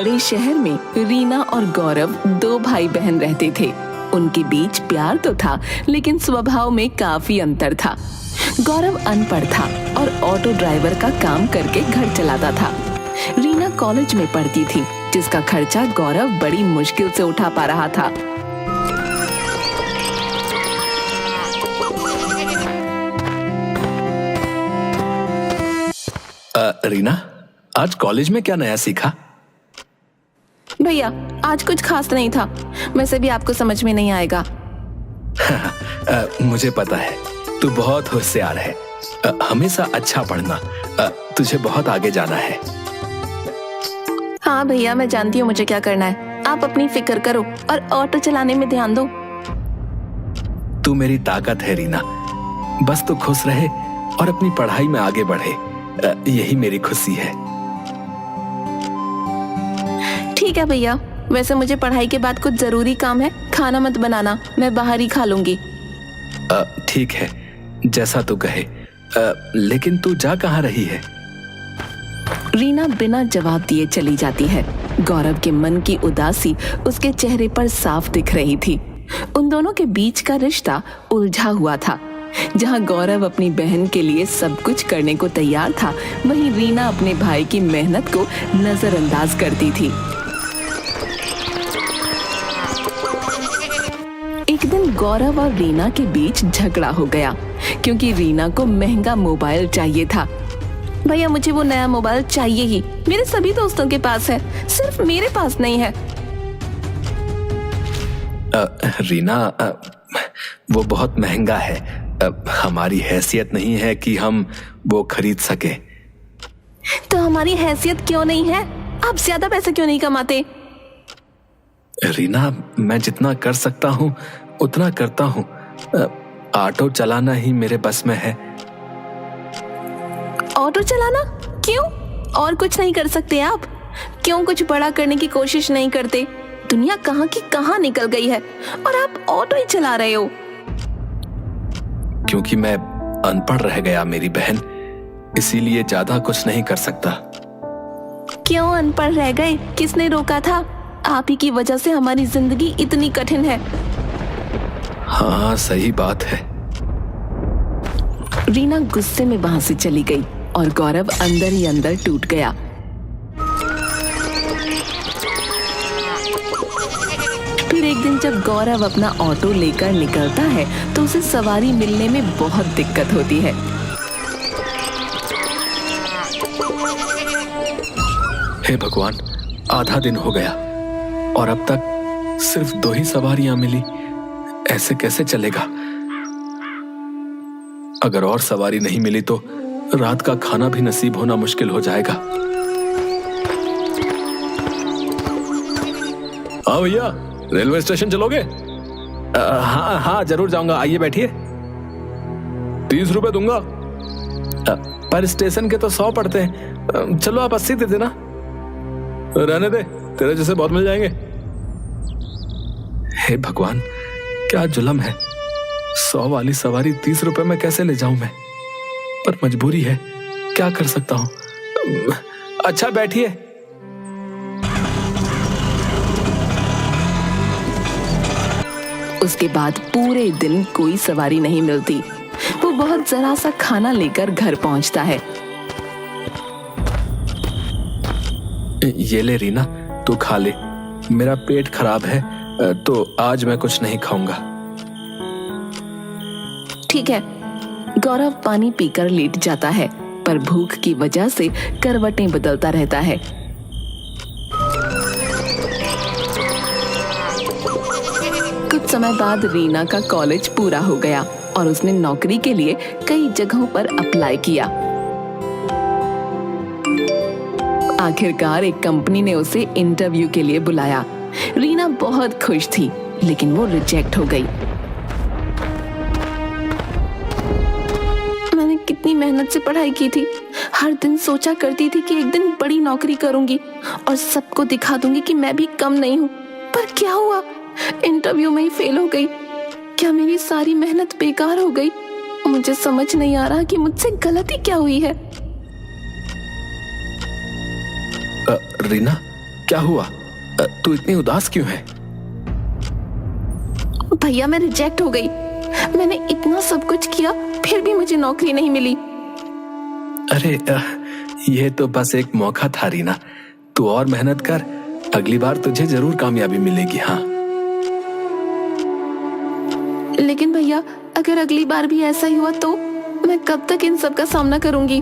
बड़े शहर में रीना और गौरव दो भाई बहन रहते थे। उनके बीच प्यार तो था, लेकिन स्वभाव में काफी अंतर था। गौरव अनपढ़ था और ऑटो ड्राइवर का काम करके घर चलाता था। रीना कॉलेज में पढ़ती थी, जिसका खर्चा गौरव बड़ी मुश्किल से उठा पा रहा था। रीना, आज कॉलेज में क्या नया सीखा? भैया, आज कुछ खास नहीं था। वैसे भी आपको समझ में नहीं आएगा। मुझे पता है, तू बहुत होशियार है। हमेशा अच्छा पढ़ना, तुझे बहुत आगे जाना है। हाँ भैया, मैं जानती हूँ मुझे क्या करना है। आप अपनी फिक्र करो और ऑटो चलाने में ध्यान दो। तू मेरी ताकत है रीना, बस तू खुश रहे और अपनी पढ़ाई में आगे बढ़े, यही मेरी खुशी है। ठीक है भैया, वैसे मुझे पढ़ाई के बाद कुछ जरूरी काम है। खाना मत बनाना, मैं बाहर ही खा लूंगी। ठीक है, जैसा तू कहे। लेकिन तू जा कहाँ रही है? रीना बिना जवाब दिए चली जाती है। गौरव के मन की उदासी उसके चेहरे पर साफ दिख रही थी। उन दोनों के बीच का रिश्ता उलझा हुआ था। जहां गौरव अपनी बहन के लिए सब कुछ करने को तैयार था, वहीं रीना अपने भाई की मेहनत को नजरअंदाज करती थी। एक दिन गौरव और रीना के बीच झगड़ा हो गया, क्योंकि रीना को महंगा मोबाइल चाहिए था। भैया, मुझे वो नया मोबाइल चाहिए ही। मेरे सभी दोस्तों के पास है, सिर्फ मेरे पास नहीं है। रीना, वो बहुत महंगा है। हमारी हैसियत नहीं है कि हम वो खरीद सके। तो हमारी हैसियत क्यों नहीं है? आप ज्यादा पैसे क्यों नहीं कमाते? रीना, मैं जितना कर सकता हूँ उतना करता हूँ। ऑटो चलाना ही मेरे बस में है। ऑटो चलाना? क्यों? और कुछ नहीं कर सकते आप? क्यों कुछ बड़ा करने की कोशिश नहीं करते? दुनिया कहाँ की कहाँ निकल गई है और आप ऑटो ही चला रहे हो। क्योंकि मैं अनपढ़ रह गया मेरी बहन, इसीलिए ज्यादा कुछ नहीं कर सकता। क्यों अनपढ़ रह गए? किसने रोका था? आप ही की वजह से हमारी जिंदगी इतनी कठिन है। हाँ, सही बात है। रीना गुस्से में वहां से चली गई और गौरव अंदर ही अंदर टूट गया। फिर एक दिन जब गौरव अपना ऑटो लेकर निकलता है तो उसे सवारी मिलने में बहुत दिक्कत होती है। हे भगवान, आधा दिन हो गया और अब तक सिर्फ 2 ही सवारियां मिली। ऐसे कैसे चलेगा? अगर और सवारी नहीं मिली तो रात का खाना भी नसीब होना मुश्किल हो जाएगा। हाँ भैया, रेलवे स्टेशन चलोगे? हाँ हाँ, जरूर जाऊंगा, आइए बैठिए। 30 रुपए दूंगा। पर स्टेशन के तो 100 पड़ते हैं। चलो आप 80 दे देना। रहने दे, तेरे जैसे बहुत मिल जाएंगे। हे भगवान, क्या जुल्म है। 100 वाली सवारी 30 रुपए में कैसे ले जाऊं मैं? पर मजबूरी है, क्या कर सकता हूं। अच्छा बैठिए। उसके बाद पूरे दिन कोई सवारी नहीं मिलती। वो बहुत जरा सा खाना लेकर घर पहुंचता है। ये ले रीना, तू खा ले। मेरा पेट खराब है तो आज मैं कुछ नहीं खाऊंगा। ठीक है। गौरव पानी पीकर लेट जाता है, पर भूख की वजह से करवटें बदलता रहता है। कुछ समय बाद रीना का कॉलेज पूरा हो गया और उसने नौकरी के लिए कई जगहों पर अप्लाई किया। आखिरकार एक कंपनी ने उसे इंटरव्यू के लिए बुलाया। रीना बहुत खुश थी, लेकिन वो रिजेक्ट हो गई। मैंने कितनी मेहनत से पढ़ाई की थी। हर दिन सोचा करती थी कि एक दिन बड़ी नौकरी करूंगी और सबको दिखा दूंगी कि मैं भी कम नहीं हूँ। पर क्या हुआ? इंटरव्यू में ही फेल हो गई। क्या मेरी सारी मेहनत बेकार हो गई? मुझे समझ नहीं आ रहा कि मुझसे गलती क्या हुई है। रीना, क्या हुआ? तू इतनी उदास क्यों है? भैया मैं रिजेक्ट हो गई। मैंने इतना सब कुछ किया फिर भी मुझे नौकरी नहीं मिली। अरे ये तो बस एक मौका था रीना, तू और मेहनत कर, अगली बार तुझे जरूर कामयाबी मिलेगी। हाँ लेकिन भैया अगर अगली बार भी ऐसा ही हुआ तो मैं कब तक इन सब का सामना करूंगी?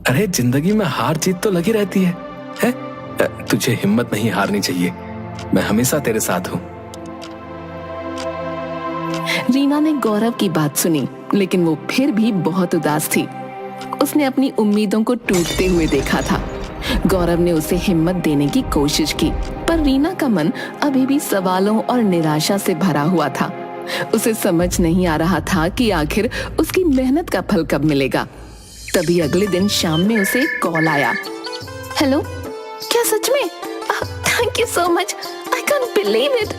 अरे जिंदगी में हार जीत तो लगी रहती है, हैं? तुझे हिम्मत नहीं हारनी चाहिए, मैं हमेशा तेरे साथ हूं। रीना ने गौरव की बात सुनी लेकिन वो फिर भी बहुत उदास थी। उसने अपनी उम्मीदों को टूटते हुए देखा था। गौरव ने उसे हिम्मत देने की कोशिश की पर रीना का मन अभी भी सवालों और निराशा से भरा हुआ था। उसे समझ नहीं आ रहा था कि आखिर उसकी मेहनत का फल कब मिलेगा। तभी अगले दिन शाम में उसे एक कॉल आया। हेलो, क्या सच में? Thank you so much, I can't believe it.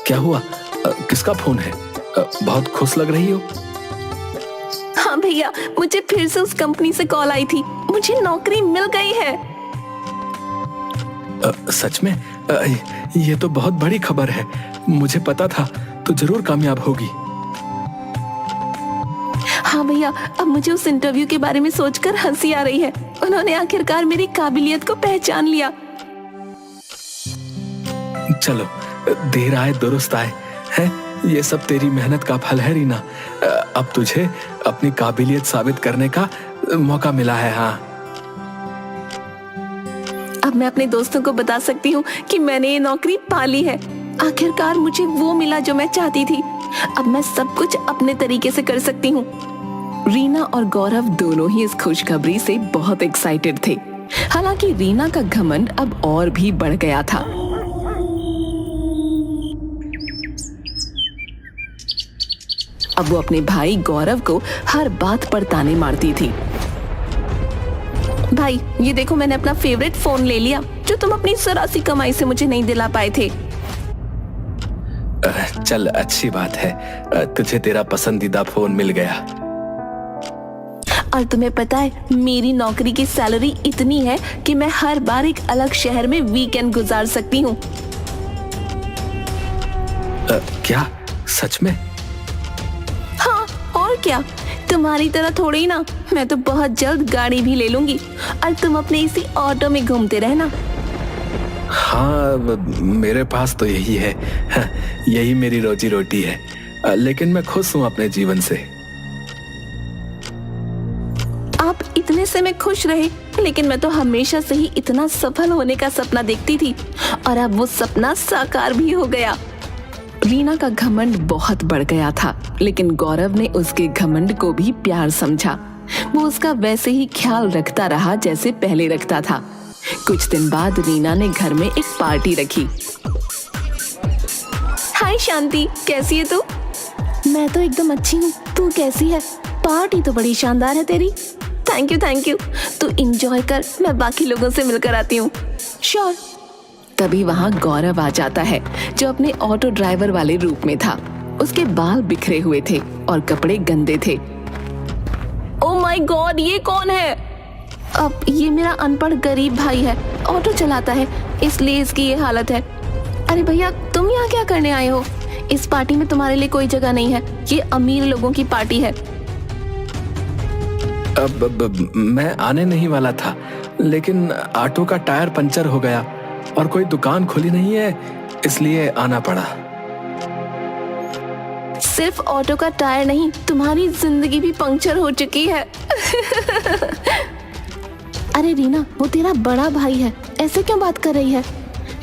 क्या हुआ? किसका फोन है? बहुत खुश लग रही हो। हाँ भैया, मुझे फिर से उस कंपनी से कॉल आई थी, मुझे नौकरी मिल गई है। सच में? ये तो बहुत बड़ी खबर है, मुझे पता था तो जरूर कामयाब होगी। हाँ भैया, अब मुझे उस इंटरव्यू के बारे में सोचकर हंसी आ रही है। उन्होंने आखिरकार मेरी काबिलियत को पहचान लिया। चलो, देर आए दुरुस्त आए, है? ये सब तेरी मेहनत का फल है रीना। अब तुझे अपनी काबिलियत साबित करने का मौका मिला है। हाँ, अब मैं अपने दोस्तों को बता सकती हूँ कि मैंने ये नौकरी पा ली है। आखिरकार मुझे वो मिला जो मैं चाहती थी। अब मैं सब कुछ अपने तरीके से कर सकती हूँ। रीना और गौरव दोनों ही इस खुशखबरी से बहुत एक्साइटेड थे। हालांकि रीना का घमंड अब और भी बढ़ गया था। अब वो अपने भाई गौरव को हर बात पर ताने मारती थी। भाई ये देखो, मैंने अपना फेवरेट फोन ले लिया जो तुम अपनी सरासी कमाई से मुझे नहीं दिला पाए थे। चल अच्छी बात है, तुझे तेरा पसंदीदा फोन मिल गया। और तुम्हें पता है मेरी नौकरी की सैलरी इतनी है कि मैं हर बार एक अलग शहर में वीकेंड गुजार सकती हूँ। क्या? सच में? हाँ और क्या, तुम्हारी तरह थोड़ी ही ना, मैं तो बहुत जल्द गाड़ी भी ले लूंगी और तुम अपने इसी ऑटो में घूमते रहना। हाँ, मेरे पास तो यही है, यही मेरी रोजी रोटी है, लेकिन मैं खुश हूँ अपने जीवन से। आप इतने से मैं खुश रहे, लेकिन मैं तो हमेशा से ही इतना सफल होने का सपना देखती थी और अब वो सपना साकार भी हो गया। रीना का घमंड बहुत बढ़ गया था, लेकिन गौरव ने उसके घमंड को भी प्यार समझा। वो उसका वैसे ही ख्याल रखता रहा जैसे पहले रखता था। कुछ दिन बाद रीना ने घर में एक पार्टी रखी। हाय शांति, कैसी है तू? मैं तो एकदम अच्छी हूँ, तू कैसी है? पार्टी तो बड़ी शानदार है तेरी। थैंक यू, तू एंजॉय कर, मैं बाकी लोगों से मिलकर आती हूँ। श्योर। तभी वहाँ गौरव आ जाता है जो अपने ऑटो ड्राइवर वाले रूप में था। उसके बाल बिखरे हुए थे और कपड़े गंदे थे। ओह माय गॉड, ये कौन है? अब ये मेरा अनपढ़ गरीब भाई है, ऑटो चलाता है इसलिए इसकी ये हालत है। अरे भैया, तुम यहाँ क्या करने आए हो? इस पार्टी में तुम्हारे लिए कोई जगह नहीं है, ये अमीर लोगों की पार्टी है। अब मैं आने नहीं वाला था, लेकिन ऑटो का टायर पंचर हो गया और कोई दुकान खुली नहीं है, इसलिए आना पड़ा। सिर्फ ऑटो का टायर नहीं, तुम्हारी जिंदगी भी पंक्चर हो चुकी है। अरे रीना, वो तेरा बड़ा भाई है, ऐसे क्यों बात कर रही है?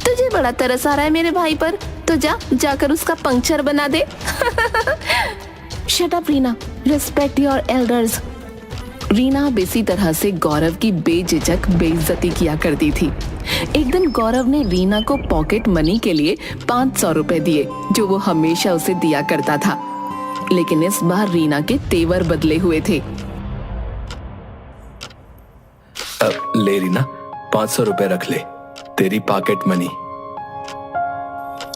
तुझे बड़ा तरस आ रहा है मेरे भाई पर, तो जाकर उसका पंक्चर बना दे। Shut up Reena, respect your elders. Reena अब इसी तरह से गौरव की बेझिझक बेइज्जती किया करती थी। एक दिन गौरव ने रीना को पॉकेट मनी के लिए 500 रुपए दिए, जो वो हमेशा उसे दिया करता था। लेकिन इस बार रीना के तेवर बदले हुए थे। ले रीना, 500 रुपए रख ले, तेरी pocket money.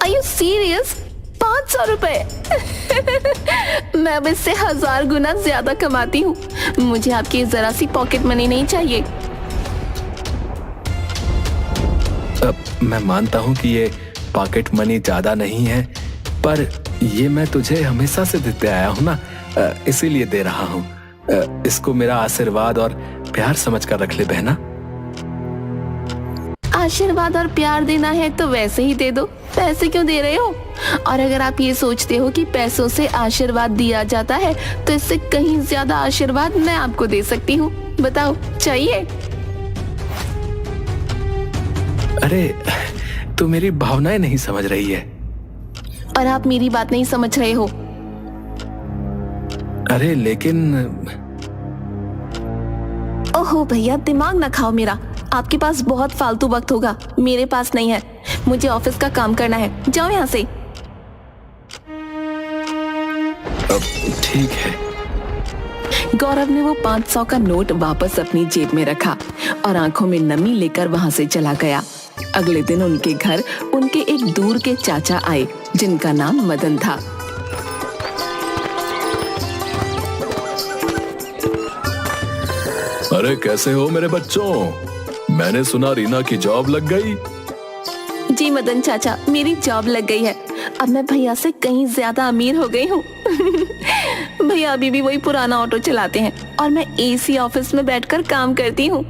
Are you serious? 500 रुपए। मैं अब इससे 1000 गुना ज्यादा कमाती हूँ। मुझे आपकी जरा सी पॉकेट मनी नहीं चाहिए। मैं मानता हूँ कि ये पॉकेट मनी ज्यादा नहीं है, पर ये मैं तुझे हमेशा से देते आया हूँ ना, इसीलिए दे रहा हूँ। इसको मेरा आशीर्वाद और प्यार समझकर रख ले बहना। आशीर्वाद और प्यार देना है तो वैसे ही दे दो, पैसे क्यों दे रहे हो? और अगर आप ये सोचते हो कि पैसों से आशीर्वाद दिया जाता है तो इससे कहीं ज्यादा आशीर्वाद मैं आपको दे सकती हूँ। बताओ, चाहिए? अरे तू मेरी भावनाएं नहीं समझ रही है। और आप मेरी बात नहीं समझ रहे हो। अरे लेकिन ओहो भैया, दिमाग ना खाओ मेरा। आपके पास बहुत फालतू वक्त होगा, मेरे पास नहीं है। मुझे ऑफिस का काम करना है, जाओ यहाँ से। अब ठीक है। गौरव ने वो 500 का नोट वापस अपनी जेब में रखा और आंखों में नमी लेकर वहां से चला गया। अगले दिन उनके घर उनके एक दूर के चाचा आए जिनका नाम मदन था। अरे कैसे हो मेरे बच्चों? मैंने सुना रीना की जॉब लग गई। जी मदन चाचा, मेरी जॉब लग गई है। अब मैं भैया से कहीं ज्यादा अमीर हो गई हूँ। भैया अभी भी वही पुराना ऑटो चलाते हैं और मैं एसी ऑफिस में बैठकर काम करती हूँ।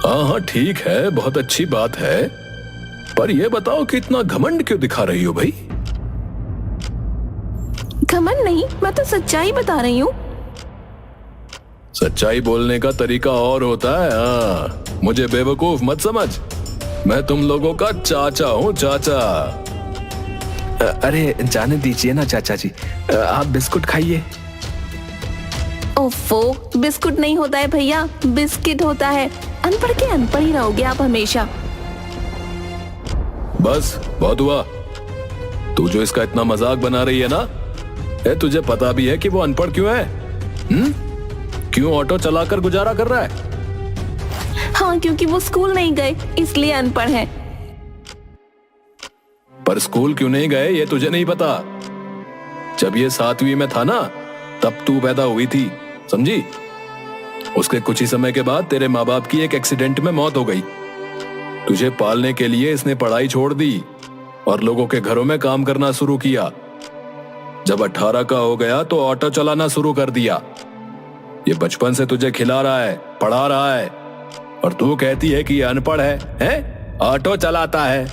हाँ हाँ ठीक है, बहुत अच्छी बात है, पर ये बताओ कि इतना घमंड क्यों दिखा रही हो भाई? घमंड नहीं, मैं तो सच्चाई बता रही हूँ। सच्चाई बोलने का तरीका और होता है। हाँ, मुझे बेवकूफ मत समझ। मैं तुम लोगों का चाचा हूँ, चाचा। अरे जाने दीजिए ना चाचा जी, आप बिस्कुट खाइए। ओफो, बिस्कुट नहीं होता है भैया, बिस्किट होता है। अनपढ़ के अनपढ़ ही रहोगे आप हमेशा। बस बहुत हुआ। तू जो इसका इतना मजाक बना रही है ना, तुझे पता भी है कि वो अनपढ़ क्यों है? क्यों ऑटो चलाकर गुजारा कर रहा है? हाँ, क्योंकि वो स्कूल नहीं गए इसलिए अनपढ़ है। पर स्कूल क्यों नहीं गए ये तुझे नहीं पता। जब ये 7वीं में था ना, तब तू पैदा हुई थी, समझी? उसके कुछ ही समय के बाद तेरे माँ बाप की एक एक्सीडेंट में मौत हो गई। तुझे पालने के लिए इसने पढ़ाई छोड़ दी और लोगों के घरों में काम करना शुरू किया। जब 18 का हो गया तो ऑटो चलाना शुरू कर दिया। ये बचपन से तुझे खिला रहा है, पढ़ा रहा है, और तू कहती है कि ये अनपढ़ है? ऑटो चलाता है।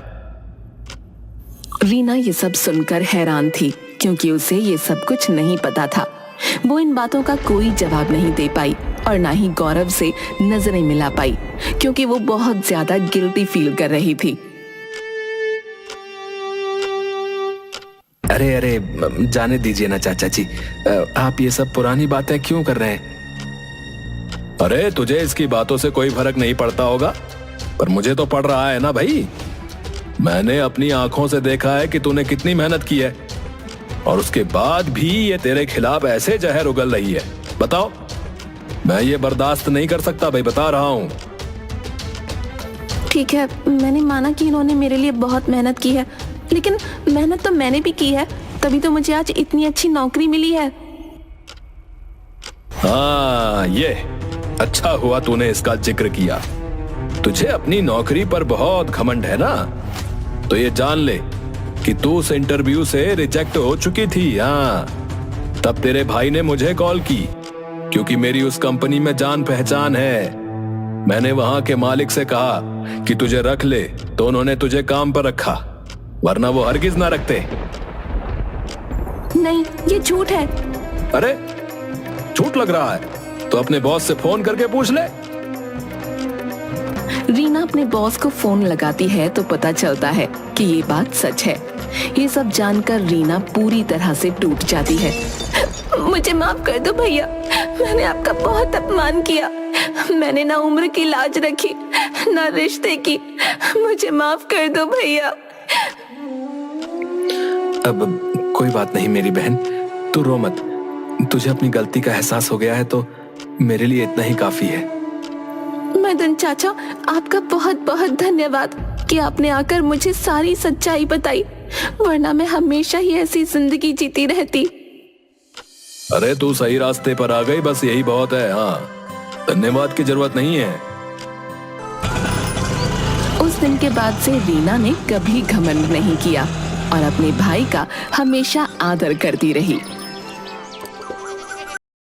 रीना ये सब सुनकर हैरान थी क्योंकि उसे ये सब कुछ नहीं पता था। वो इन बातों का कोई जवाब नहीं दे पाई और ना ही गौरव से नजरें मिला पाई क्योंकि वो बहुत ज्यादा गिल्टी फील कर रही थी। अरे अरे जाने दीजिए ना चाचा जी, आप ये सब पुरानी बातें क्यों कर रहे हैं? अरे तुझे इसकी बातों से कोई फर्क नहीं पड़ता होगा, पर मुझे तो पड़ रहा है ना भाई। मैंने अपनी आंखों से देखा है कि तूने कितनी मेहनत की है, और उसके बाद भी ये तेरे खिलाफ ऐसे जहर उगल रही है। बताओ, मैं ये बर्दाश्त नहीं कर सकता भाई, बता रहा हूँ। ठीक है, मैंने माना कि इन्होंने मेरे लिए बहुत मेहनत की है, लेकिन मेहनत तो मैंने भी की है, तभी तो मुझे आज इतनी अच्छी नौकरी मिली है। हाँ, ये अच्छा हुआ तूने इसका जिक्र किया। तुझे अपनी नौकरी पर बहुत घमंड है ना, तो ये जान ले कि तू उस इंटरव्यू से रिजेक्ट हो चुकी थी। हाँ, तब तेरे भाई ने मुझे कॉल की क्योंकि मेरी उस कंपनी में जान पहचान है। मैंने वहां के मालिक से कहा कि तुझे रख ले, तो उन्होंने तुझे काम पर रखा, वरना वो हरगिज ना रखते। नहीं, ये झूठ है। अरे झूठ लग रहा है तो अपने बॉस से फोन करके पूछ ले। रीना अपने बॉस को फोन लगाती है तो पता चलता है कि ये बात सच है। ये सब जानकर रीना पूरी तरह से टूट जाती है। मुझे माफ कर दो भैया, मैंने आपका बहुत अपमान किया। मैंने ना उम्र की लाज रखी, ना रिश्ते की। मुझे माफ कर दो भैया। अब कोई बात नहीं मेरी बहन, तू रो मत। तुझे अपनी गलती का एहसास हो गया है तो मेरे लिए इतना ही काफी है। मदन चाचा, आपका बहुत बहुत धन्यवाद कि आपने आकर मुझे सारी सच्चाई बताई। वरना मैं हमेशा ही ऐसी जिंदगी जीती रहती। अरे तू सही रास्ते पर आ गई, बस यही बहुत है। हाँ, धन्यवाद की जरूरत नहीं है। उस दिन के बाद से रीना ने कभी घमंड नहीं किया और अपने भाई का हमेशा आदर करती रही।